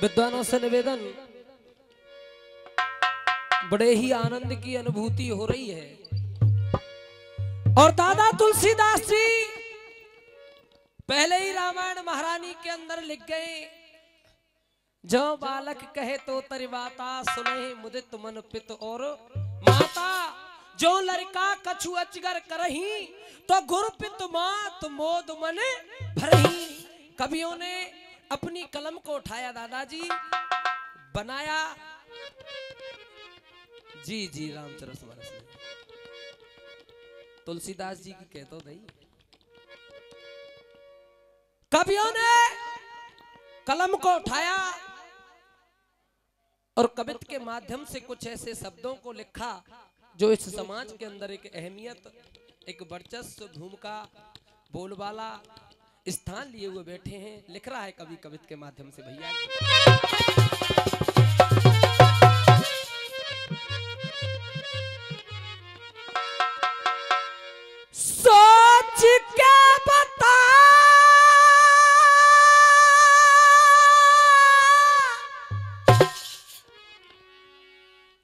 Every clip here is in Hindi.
विद्वानों से निवेदन, बड़े ही आनंद की अनुभूति हो रही है। और दादा तुलसीदास जी पहले ही रामायण महारानी के अंदर लिख गए, जो बालक कहे तो तरिवाता सुने मुदित मन पित और माता, जो लड़का कछु अजगर करही तो गुरु पित मात मोद मन भरही। कवियों ने अपनी कलम को उठाया दादाजी, बनाया जी रामचरस मानस में तुलसीदास जी की कह तो दई। कवियों ने कलम को उठाया और कवित्व के माध्यम से कुछ ऐसे शब्दों को लिखा जो इस समाज के अंदर एक अहमियत, एक वर्चस्व, भूमिका, बोलबाला स्थान लिए हुए बैठे हैं। लिख रहा है कवि कवित्व के माध्यम से। भैया सोच के बता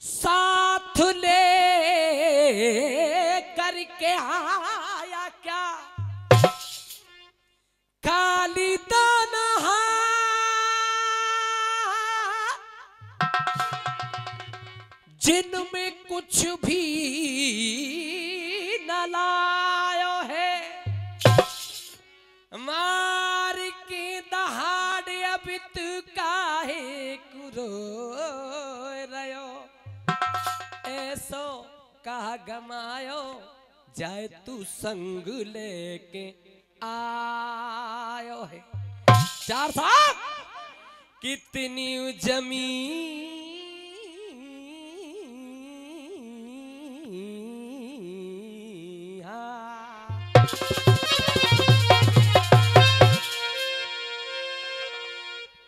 साथ ले करके आया क्या, काली दाना जिनमें कुछ भी न लायो है, मार के दहाड़ अबित काहे कुरो रयो, ऐसो कहा गमायो जाए तू संग लेके आयो है। चार साहब कितनी जमीन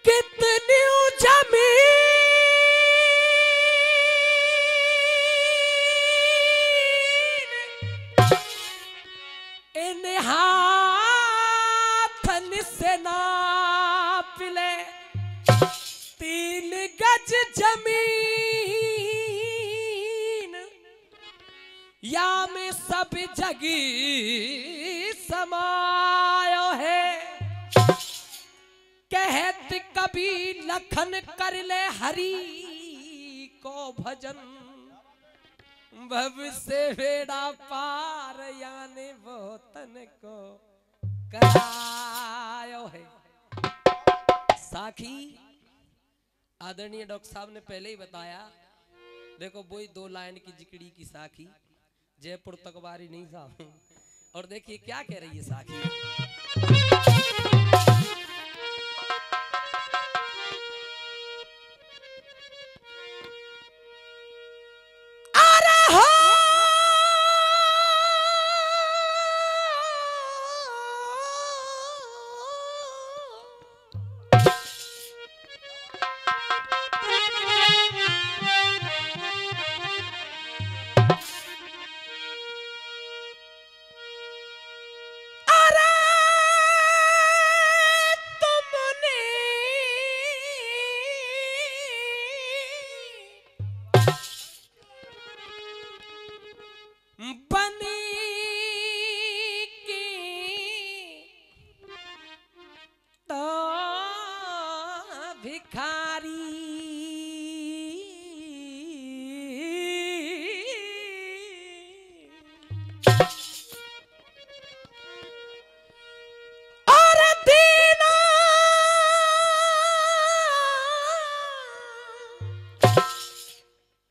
कितनी जमीन इन हाथन से नाप ले, 3 गज जमीन या में सब जगी समायो है। कहत कभी लखन कर ले हरि को भजन, भव से बेड़ा पार यानी वतन को करायो है। साखी आदरणीय डॉक्टर साहब ने पहले ही बताया, देखो वही 2 लाइन की जिकड़ी की साखी, जयपुर तकवारी नहीं साहब। और देखिए क्या कह रही है साखी,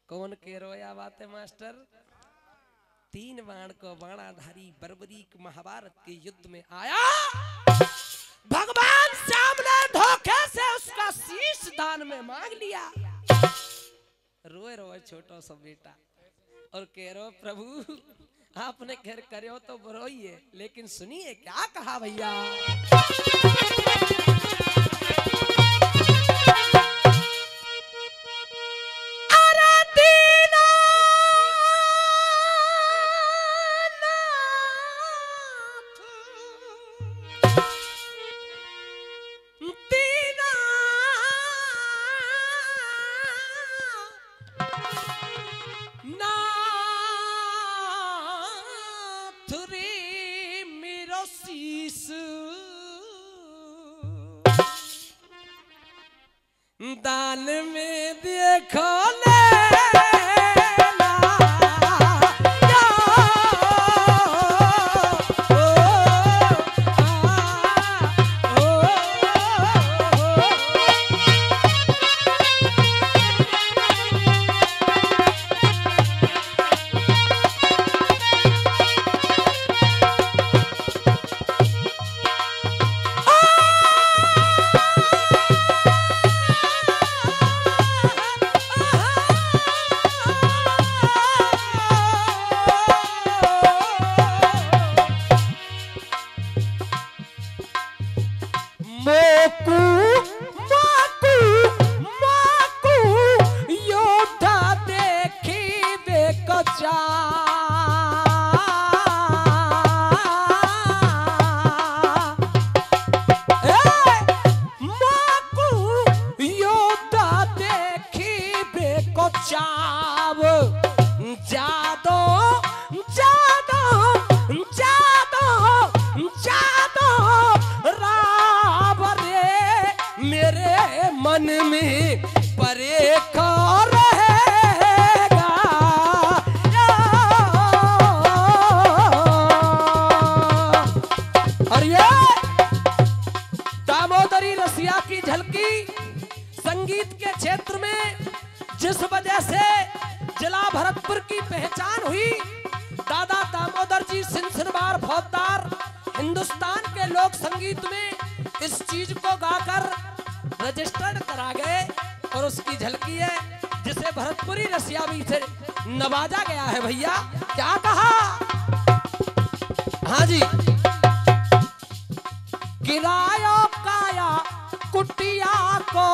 कौन कह रोया बात है मास्टर। 3 बाण को बाणाधारी बर्बरीक महाभारत के युद्ध में आया, भगवान श्याम ने धोखे से उसका शीश दान में मांग लिया। रोए रोए छोटो सा बेटा और कह रो प्रभु आपने घर करे हो तो बरोइए, लेकिन सुनिए क्या कहा भैया। लो शीस दान में देखो ले मन में परे का रहेगा। और ये दामोदरी रसिया की झलकी संगीत के क्षेत्र में जिस वजह से जिला भरतपुर की पहचान हुई, दादा दामोदर जी सिलसिलेवार फौजदार हिंदुस्तान के लोक संगीत में इस चीज को गाकर रजिस्टर्ड करा गए और उसकी झलकी है जिसे भरतपुरी रसिया भी से नवाजा गया है। भैया क्या कहा? हाँ जी, गिराया काया कुटिया को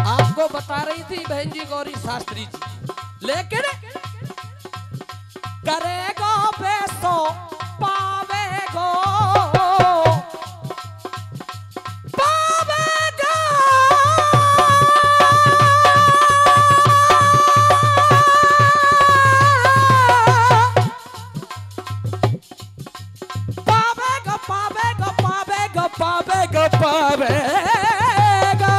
आपको बता रही थी बहन जी गौरी शास्त्री जी, लेकिन करेगा बेसो पावेगो पावेगा पावेगा पावेगा पावेगा पावेगा पावेगा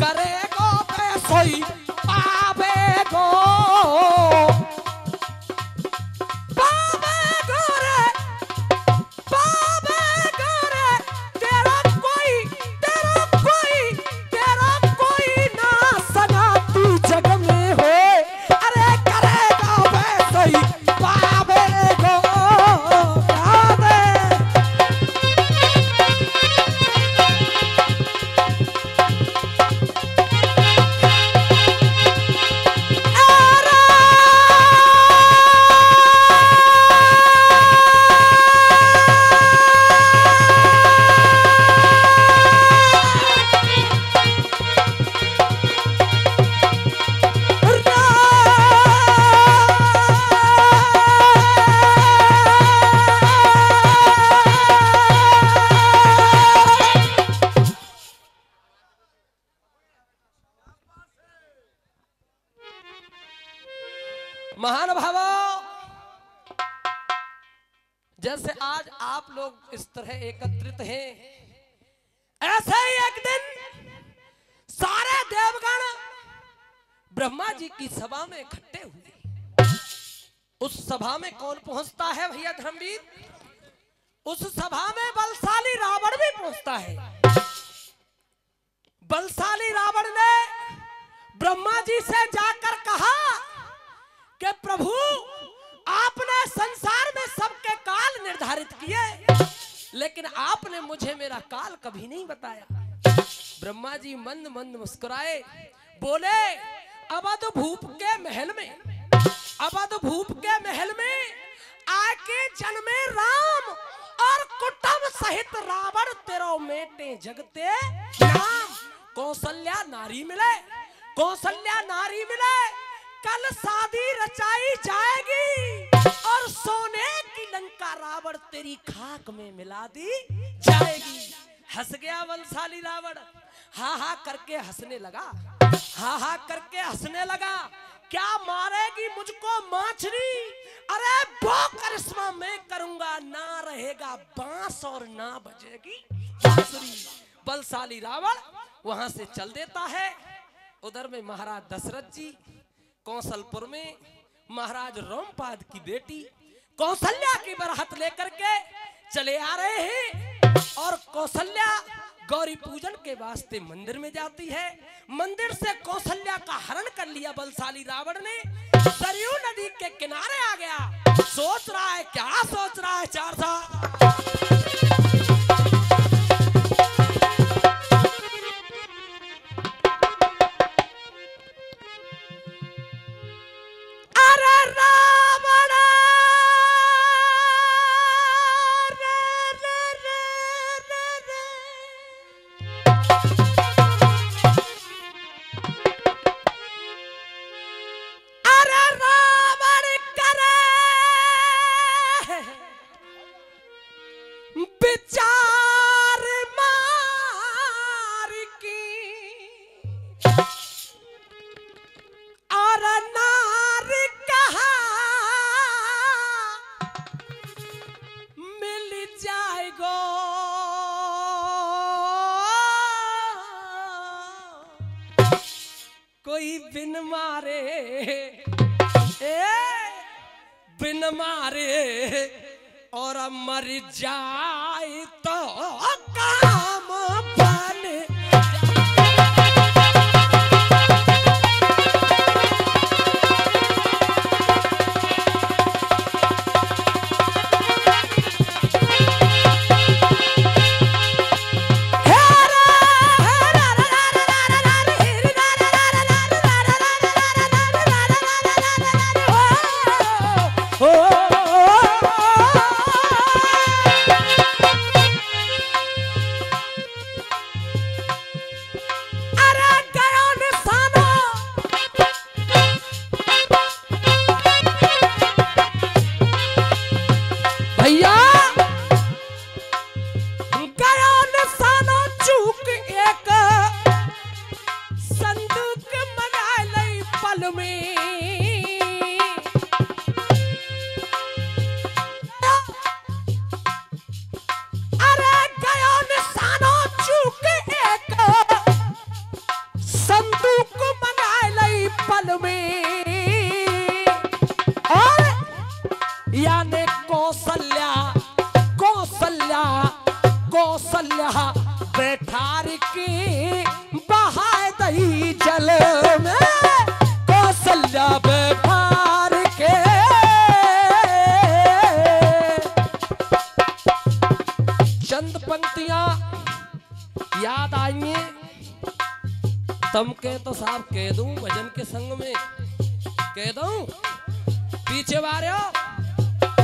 करेगा बेसो ही पावेगो महानुभावों, जैसे आज आप लोग इस तरह एकत्रित हैं, ऐसे ही एक दिन सारे देवगण ब्रह्मा जी की सभा में इकट्ठे हुए। उस सभा में कौन पहुंचता है भैया धर्मवीर? उस सभा में बलशाली रावण भी पहुंचता है। बलशाली रावण ने ब्रह्मा जी से जाकर कहा कि प्रभु आपने संसार में सबके काल निर्धारित किए, लेकिन आपने मुझे मेरा काल कभी नहीं बताया। ब्रह्मा जी मंद मंद मुस्कुराए, बोले अवध भूप के महल में, अवध भूप के महल में आके जन्मे राम और कुटुंब सहित रावण तेरो मेटे जगते नाम। कौशल्या नारी मिले, कौशल्या नारी मिले, कल शादी रचाई जाएगी और सोने की लंका रावण तेरी खाक में मिला दी जाएगी। हंस गया बलशाली रावण, हा हा करके हंसने लगा, हा हा करके हंसने लगा। क्या मारेगी मुझको माछरी? अरे वो करिश्मा मैं करूंगा, ना रहेगा बांस और ना बजेगी बांसुरी। बलशाली रावण वहां से चल देता है। उधर में महाराज दशरथ जी कौशलपुर में महाराज रोमपाद की बेटी कौशल्या की बरात लेकर के चले आ रहे हैं। और कौशल्या गौरी पूजन के वास्ते मंदिर में जाती है। मंदिर से कौशल्या का हरण कर लिया बलशाली रावण ने। सरयू नदी के किनारे आ गया। सोच रहा है, क्या सोच रहा है चार साहब? कोई बिन मारे बिन मारे और मर जाए तो काम बन याने कौशल्या कौशल्या कौशल्या बैठार की बहाए दही जल में कौशल्या बैठार के चंद पंक्तियां याद आई हैं। तुम के तो साहब कह दूं भजन के संग में कह दूं पीछे वाले हो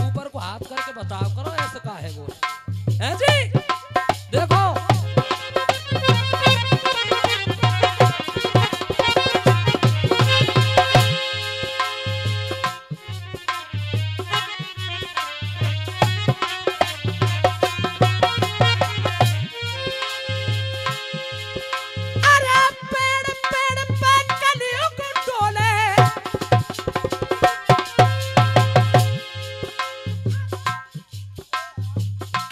ऊपर को हाथ करके बताओ करो ऐसा का है वो है जी। देखो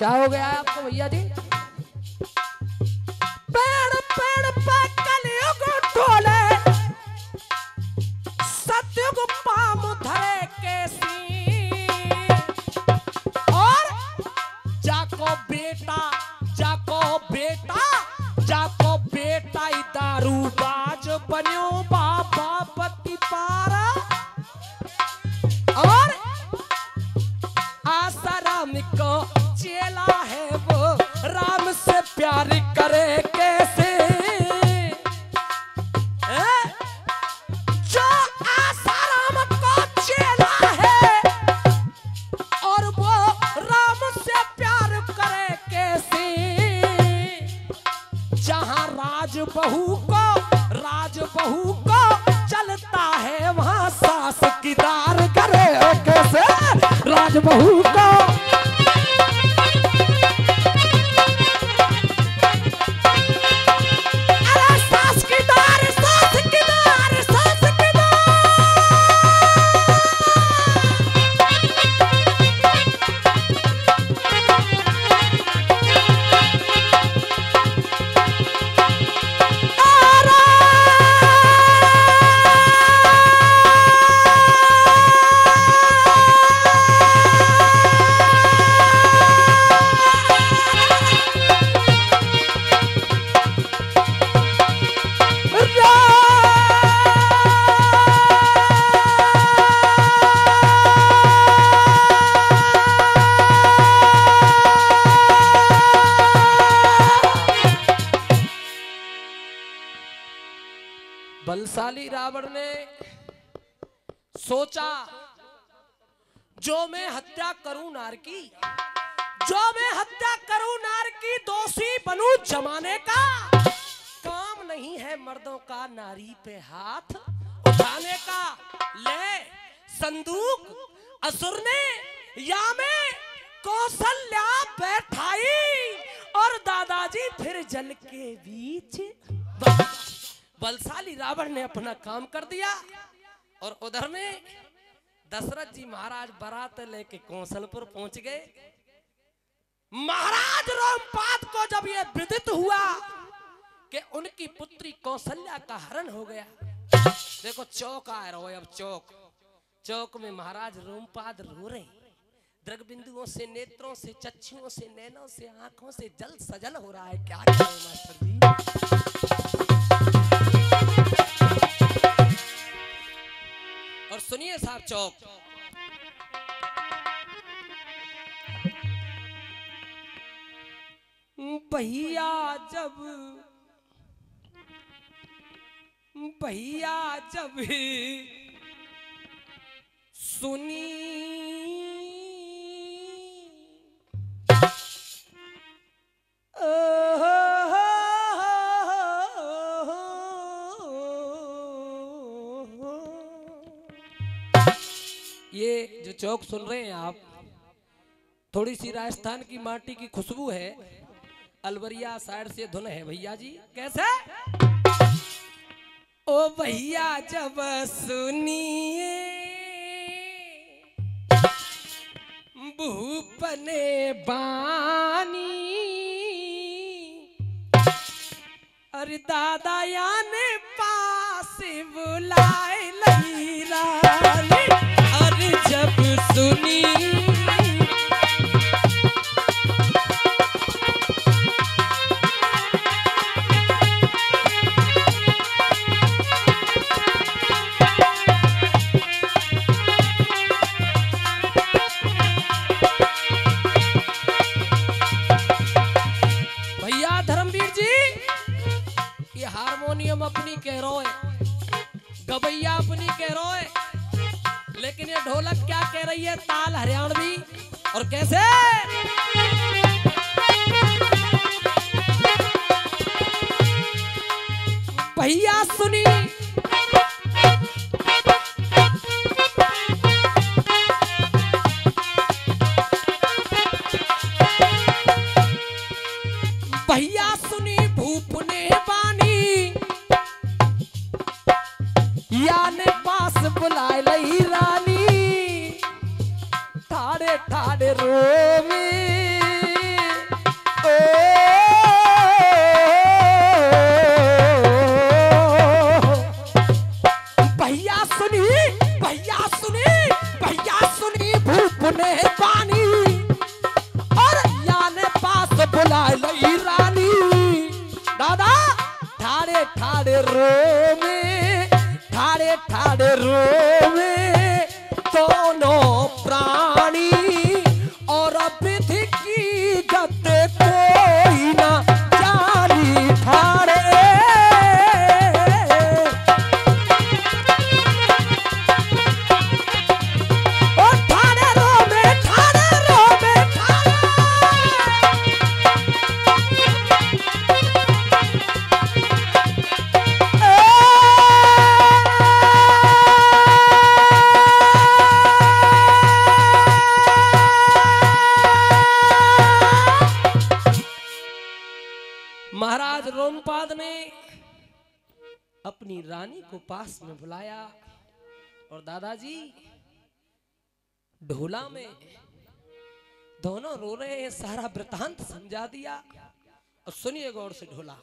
क्या हो गया है आपको भैया जी? पेड़ पेड़ पर कलयुग ढोले सतयुग पाम धरे केसी और जाको बेटा दारू बाज बन्यो बाबा पति पारा और आसाराम को चेला है वो राम से प्यार करे कैसे जो आसाराम को चेला है और वो राम से प्यार करे कैसे। जहां राज बहू को चलता है वहां सास की दार करे कैसे। राज बहू को बलशाली रावण ने सोचा, जो मैं हत्या करूं नार की, जो मैं हत्या करूं नार की, दोषी बनूं जमाने का, काम नहीं है मर्दों का नारी पे हाथ उठाने का। ले संदूक असुर ने या में कौशल्या बैठाई, और दादाजी फिर जल के बीच। बलशाली रावण ने अपना काम कर दिया। और उधर में दशरथ जी महाराज बारात लेके कौशलपुर पहुंच गए। महाराज रोमपाद को जब यह विदित हुआ कि उनकी पुत्री कौशल्या का हरण हो गया, देखो चौक आ रहा है। अब चौक चौक में महाराज रोमपाद रो रहे, द्रग बिंदुओं से, नेत्रों से, चक्षुओं से, नैनों से, आंखों से जल सजल हो रहा है। क्या करें मास्टर जी। और सुनिए साहब, चौक भैया जब सुनी ये जो चौक सुन रहे हैं आप, थोड़ी सी राजस्थान की माटी की खुशबू है, अलवरिया साइड से धुन है भैया जी। कैसे? ओ भैया जब सुनिए भूपने बानी, अरे दादा याने पास बुलाए लई रानी, अरे जब सुनी अपनी कह रो है, गवैया अपनी कह रो है, लेकिन ये ढोलक क्या कह रही है? ताल हरियाणवी। और कैसे? भैया सुनी भैया सुनी भूपने बानी, याने पास बुलाए लई रानी, ठाड़े ठाड़े रोवे ओ भैया सुनी, भैया सुनी, भैया सुनी भूपने बानी, और याने पास बुलाए लई रानी, दादा ठाड़े ठाड़े रोवे, ठाड़े ठाड़े रोवे दोनों प्राणी, और विधि की गत कोई ना जानी ठाड़े। ओ ठाड़े रोवे, ठाड़े रोवे, महाराज रोमपाद ने अपनी रानी को पास में बुलाया, और दादाजी ढोला में दोनों रो रहे हैं, सारा वृतांत समझा दिया। और सुनिए गौर से ढोला।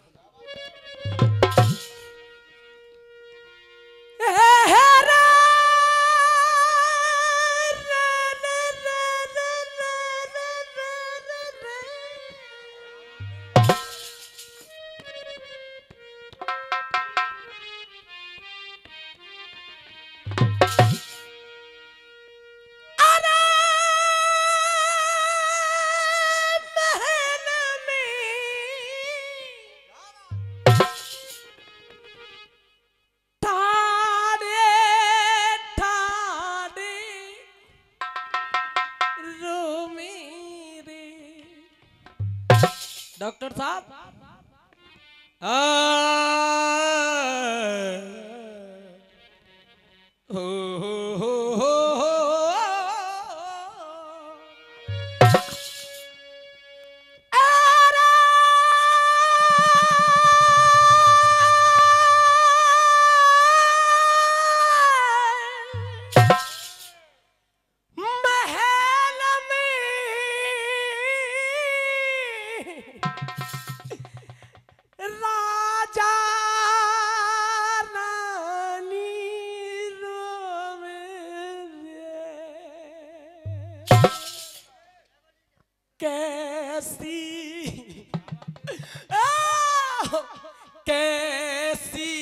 डॉक्टर साहब हो हो राजा रानी रोवे रे, कैसी कैसी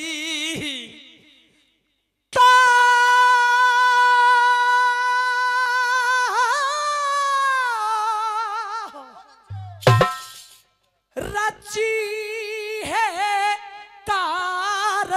रची है कार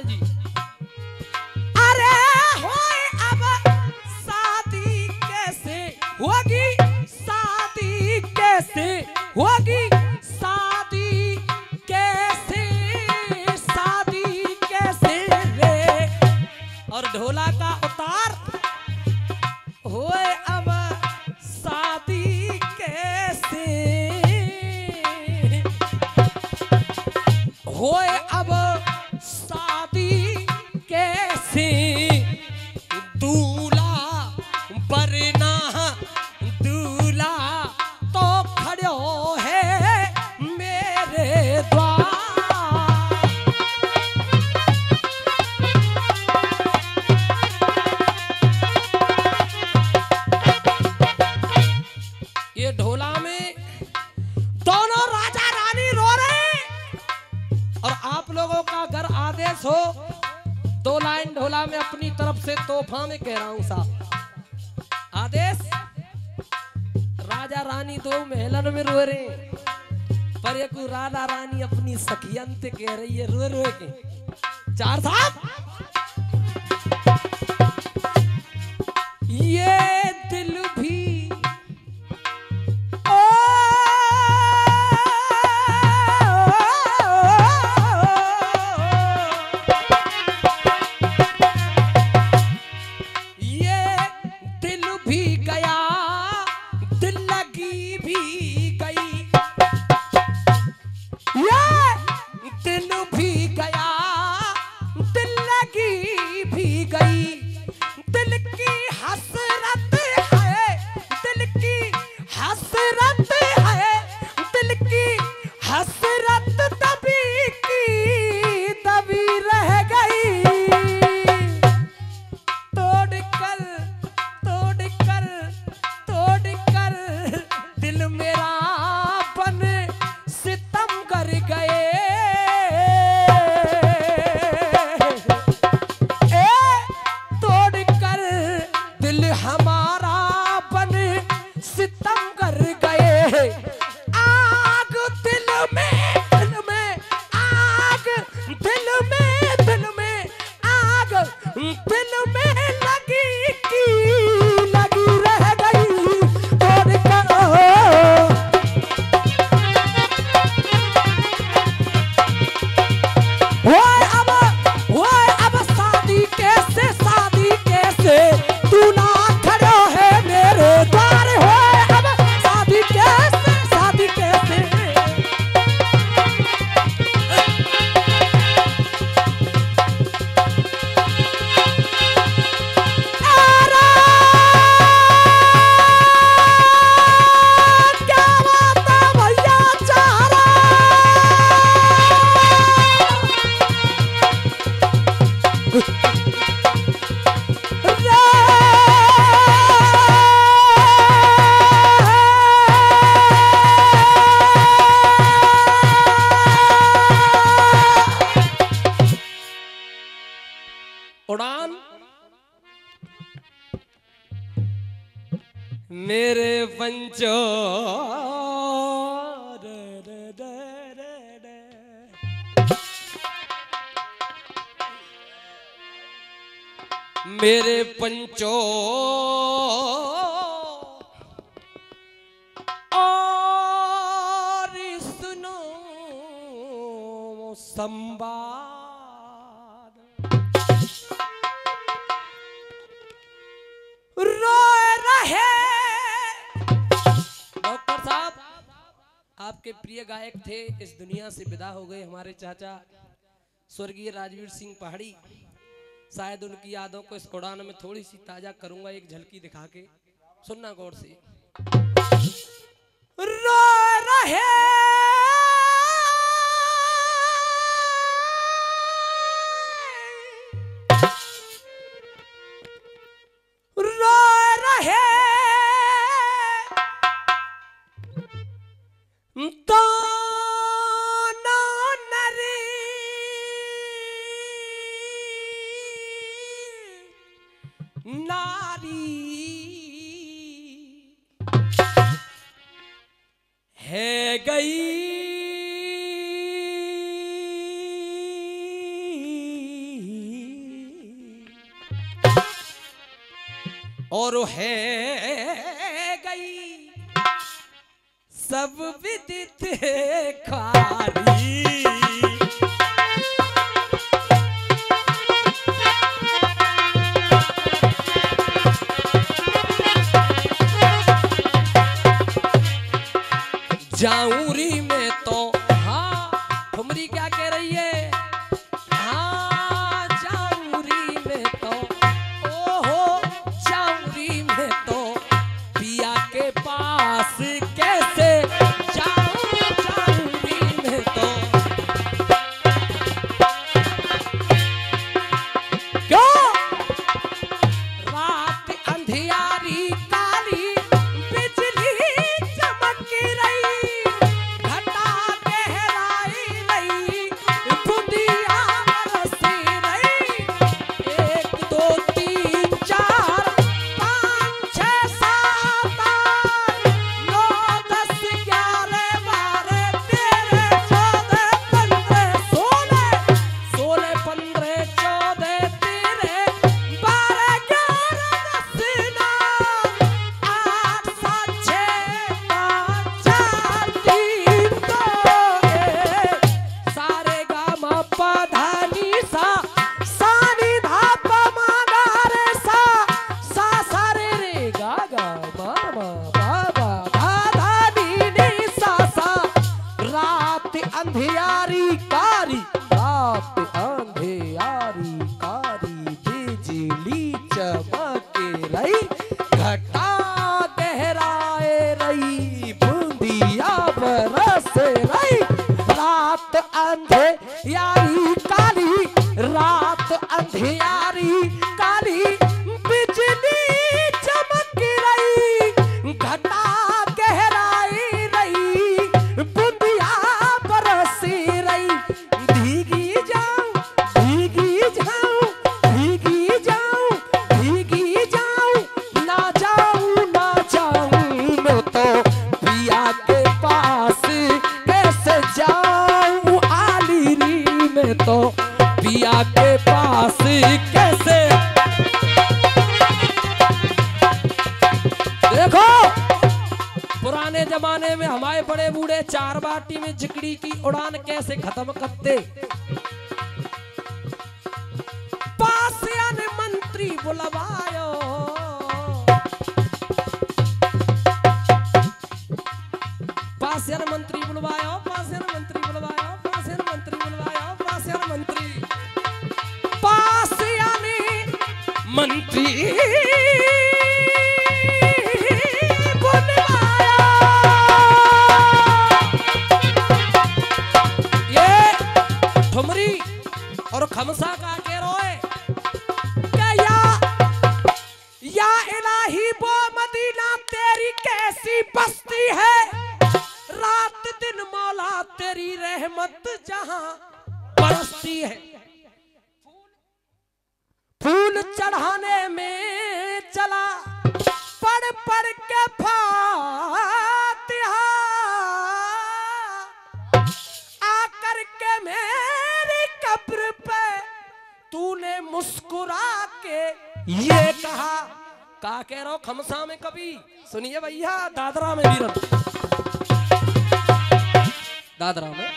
जी अरे होए अब शादी कैसे होगी, शादी कैसे होगी, शादी कैसे, शादी कैसे रे। और ढोला का उतार होए अब शादी कैसे, होए अब शादी कैसे, दूल्हा बरना दूल्हा तो खड़ो है मेरे द्वार। ये ढोला में दोनों राजा रानी रो रहे हैं। और आप लोगों का अगर आदेश हो 2 लाइन ढोला में अपनी तरफ से तोहफा में कह रहा हूं साहब। आदेश राजा रानी 2 महलन में रो रहे हैं, पर एक राधा रानी अपनी सखियन से कह रही है रो रो के। 4 साहब ये दिल भी दिल भी गया, दिल मेरे पंचो मेरे पंचो और सुनो संवाद। रोए रहे डॉक्टर साहब, आपके प्रिय गायक थे, इस दुनिया से विदा हो गए हमारे चाचा स्वर्गीय राजवीर सिंह पहाड़ी। शायद उनकी यादों को इस कुरान में थोड़ी सी ताजा करूंगा, एक झलकी दिखा के, सुनना गौर से। रो रहे रो रहे नारी है गई और है गई सब विदित खारी। जाऊरी में तो हाँ ठुमरी क्या कह रही है, हाँ जाऊरी में तो ओहो जाऊरी में तो पिया के पास कैसे जाऊं, जाऊरी में तो क्यों रात अंधियारी काली बिजली चमक रही, अंधियारी कारी रात अंधियारी कारी बिजली चमक रही, घटा गहराए रही, बूंदिया बरस रही। रात अंधियारी काली रात अंधियारी काली बिजली चमक रही, घटा गहराई रही, बूंदिया भीगी जाऊं भीगी जाऊं भीगी जाऊं भीगी जाऊं, ना जाऊं ना जाऊं मैं तो पिया के पास कैसे जाऊं, आलीरी में तो पिया के पास कैसे। देखो पुराने जमाने में हमारे बड़े बूढ़े चार बाटी में जिकड़ी की उड़ान कैसे खत्म करते। पासियान मंत्री बुलवायो, पासियान मंत्री बुलवायो, पासियान मंत्री बुलवायो, पासियान मंत्री बुलवायो, पासियान मंत्री पासियान मंत्री और खमसा का के रोए क्या या इलाही वो मदीना तेरी कैसी बस्ती है, रात दिन मौला तेरी रहमत जहां बरसती है। फूल चढ़ाने में चला पड़ पढ़ पढ़ के फातिहा आकर के मेरी कब्र पे तूने मुस्कुरा के ये कहा। का कह रहा हो खमसा में कभी सुनिए भैया, दादरा में वीरन, दादरा में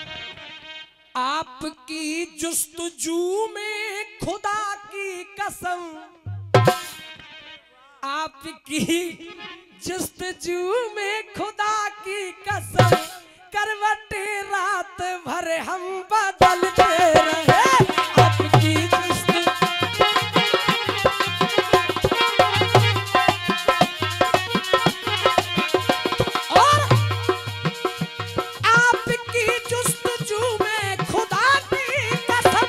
आपकी जुस्तजू में खुदा की कसम, आपकी जुस्तजू में खुदा की कसम, करवटे रात भर हम बदलते रहे। आपकी और आपकी जुस्तजू में खुदा की कसम,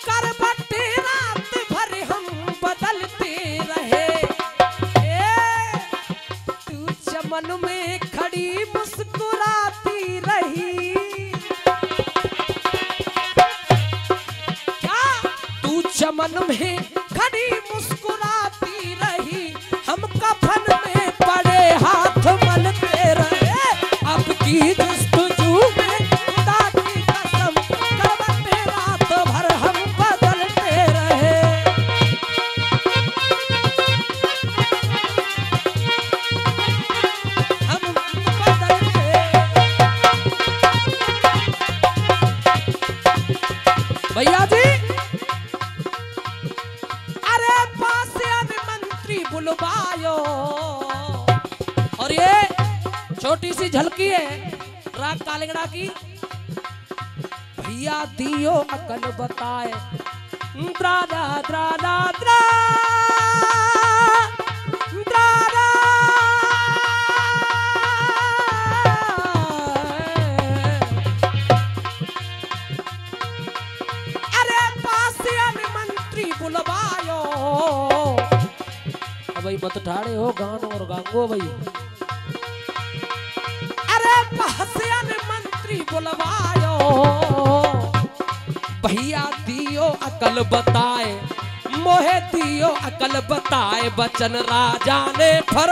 करवटे रात भर हम बदलते रहे। तू चमन में खड़ी मुस्कुराती रही, क्या तू चमन में खड़ी मुस्कुराती रही, हम कफन में पड़े हाथ मलते रहे। आपकी जुस्तजू में खुदा की कसम, करवटे रात भर हम बदलते रहे। हम बदलते। भैया जी अरे पासियन मंत्री बुलवायो। और ये छोटी सी झलकी है राग कालिंगड़ा की। भैया दियो अकल बताए, द्रादा द्रादा द्रा द्रादा। अरे पासियन मंत्री बुलवायो। अब भाई मत ठाड़े हो गानो और गांगो भाई। अरे पासियन मंत्री बुलवायो। भैया दियो अकल बताए, मोहे दियो अकल बताए, बचन राजा ने फर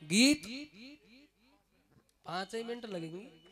गीत 5 ही मिनट लगेंगे।